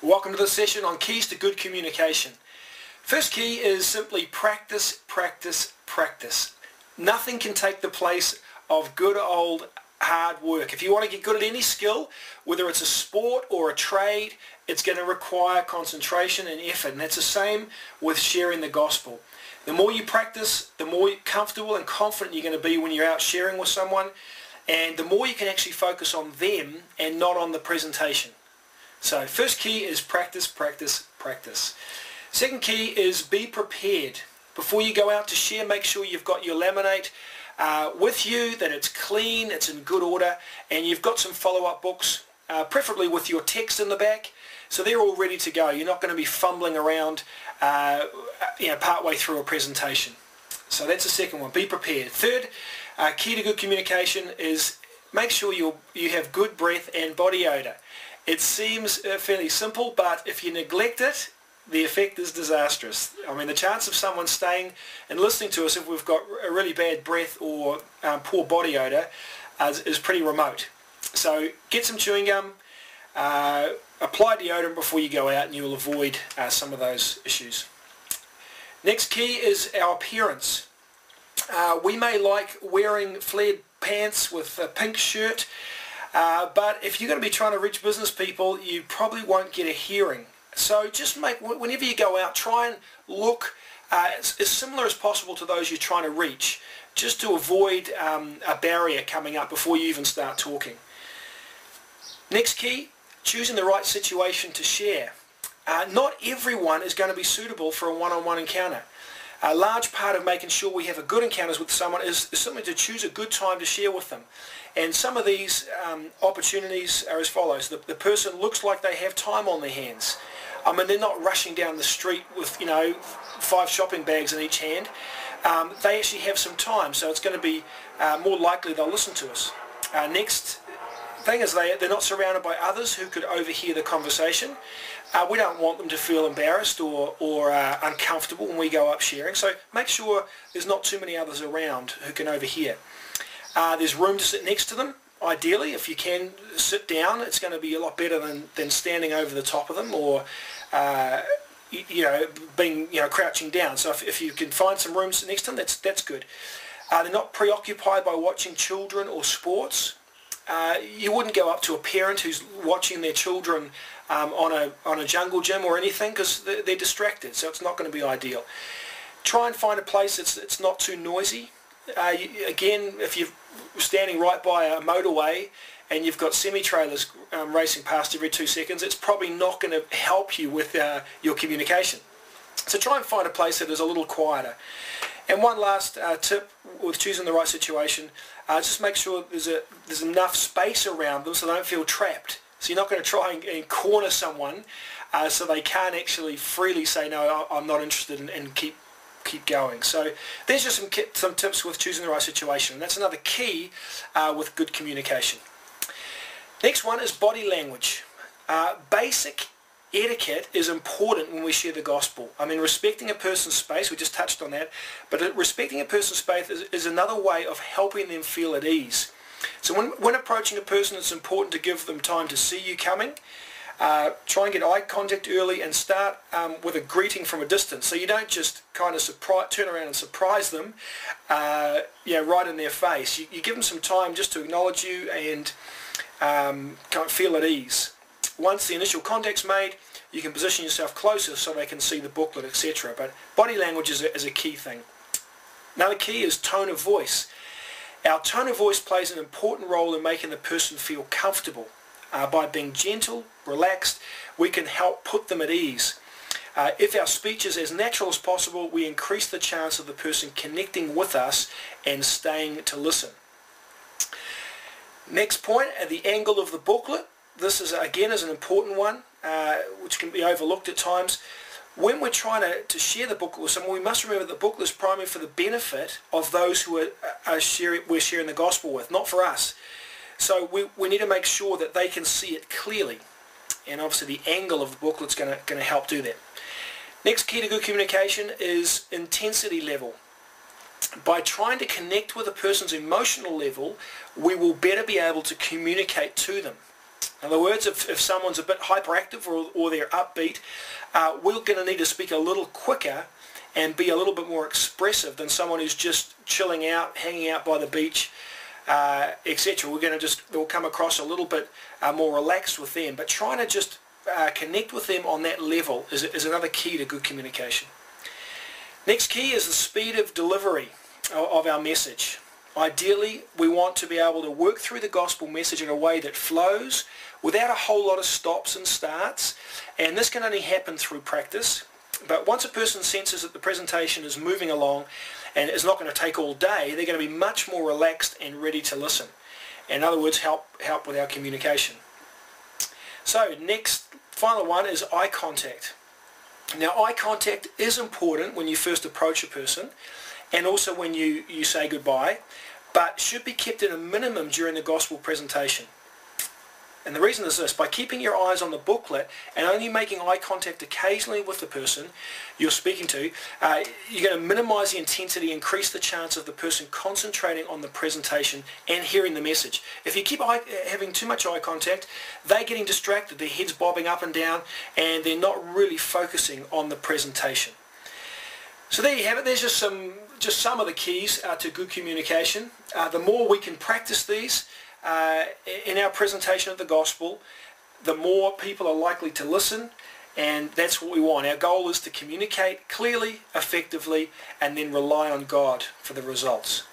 Welcome to this session on keys to good communication. First key is simply practice, practice, practice. Nothing can take the place of good old hard work. If you want to get good at any skill, whether it's a sport or a trade, it's going to require concentration and effort. And that's the same with sharing the gospel. The more you practice, the more comfortable and confident you're going to be when you're out sharing with someone, and the more you can actually focus on them and not on the presentation. So first key is practice, practice, practice. Second key is be prepared. Before you go out to share, make sure you've got your laminate with you, that it's clean, it's in good order, and you've got some follow-up books, preferably with your text in the back, so they're all ready to go. You're not going to be fumbling around partway through a presentation. So that's the second one, be prepared. Third key to good communication is make sure you have good breath and body odor. It seems fairly simple, but if you neglect it, the effect is disastrous. I mean, the chance of someone staying and listening to us if we've got a really bad breath or poor body odor is pretty remote. So get some chewing gum, apply deodorant before you go out, and you'll avoid some of those issues. Next key is our appearance. We may like wearing flared pants with a pink shirt, but if you're going to be trying to reach business people, you probably won't get a hearing. So just whenever you go out, try and look as similar as possible to those you're trying to reach, just to avoid a barrier coming up before you even start talking. Next key, choosing the right situation to share. Not everyone is going to be suitable for a one-on-one encounter. A large part of making sure we have a good encounters with someone is simply to choose a good time to share with them. And some of these opportunities are as follows. The person looks like they have time on their hands. I mean, they're not rushing down the street with, 5 shopping bags in each hand. They actually have some time, so it's going to be more likely they'll listen to us. Next thing is they're not surrounded by others who could overhear the conversation. We don't want them to feel embarrassed or uncomfortable when we go up sharing, so make sure there's not too many others around who can overhear. There's room to sit next to them. Ideally, if you can sit down, it's going to be a lot better than standing over the top of them or being crouching down. So if you can find some room to sit next to them, that's good. They're not preoccupied by watching children or sports. You wouldn't go up to a parent who's watching their children on a jungle gym or anything, because they're distracted, so it's not going to be ideal. Try and find a place that's not too noisy. Again, if you're standing right by a motorway and you've got semi-trailers racing past every 2 seconds, it's probably not going to help you with your communication. So try and find a place that is a little quieter. And one last tip with choosing the right situation, just make sure there's enough space around them so they don't feel trapped. So you're not going to try and corner someone so they can't actually freely say, no, I'm not interested, and keep going. So there's just some tips with choosing the right situation. That's another key with good communication. Next one is body language. Basic etiquette is important when we share the gospel. I mean, respecting a person's space, we just touched on that, but respecting a person's space is another way of helping them feel at ease. So when approaching a person, it's important to give them time to see you coming. Try and get eye contact early and start with a greeting from a distance. So you don't just kind of turn around and surprise them right in their face. You give them some time just to acknowledge you and kind of feel at ease. Once the initial contact's made, you can position yourself closer so they can see the booklet, etc. But body language is a key thing. Another key is tone of voice. Our tone of voice plays an important role in making the person feel comfortable. By being gentle, relaxed, we can help put them at ease. If our speech is as natural as possible, we increase the chance of the person connecting with us and staying to listen. Next point, at the angle of the booklet. This is again an important one, which can be overlooked at times. When we're trying to share the booklet with someone, we must remember that the booklet is primarily for the benefit of those who we're sharing the gospel with, not for us. So we need to make sure that they can see it clearly, and obviously the angle of the booklet is going to help do that. Next key to good communication is intensity level. By trying to connect with a person's emotional level, we will better be able to communicate to them. In other words, if someone's a bit hyperactive or they're upbeat, we're going to need to speak a little quicker and be a little bit more expressive than someone who's just chilling out, hanging out by the beach, etc. We'll come across a little bit more relaxed with them, but trying to just connect with them on that level is another key to good communication. Next key is the speed of delivery of our message. Ideally, we want to be able to work through the gospel message in a way that flows without a whole lot of stops and starts, and this can only happen through practice. But once a person senses that the presentation is moving along and it's not going to take all day, they're going to be much more relaxed and ready to listen. In other words, help with our communication. So next, final one is eye contact. Now, eye contact is important when you first approach a person and also when you say goodbye, but should be kept at a minimum during the gospel presentation. And the reason is this: by keeping your eyes on the booklet and only making eye contact occasionally with the person you're speaking to, you're going to minimize the intensity, increase the chance of the person concentrating on the presentation and hearing the message. If you keep having too much eye contact, they're getting distracted, their head's bobbing up and down, and they're not really focusing on the presentation. So there you have it. There's just some of the keys to good communication. The more we can practice these in our presentation of the gospel, the more people are likely to listen, and that's what we want. Our goal is to communicate clearly, effectively, and then rely on God for the results.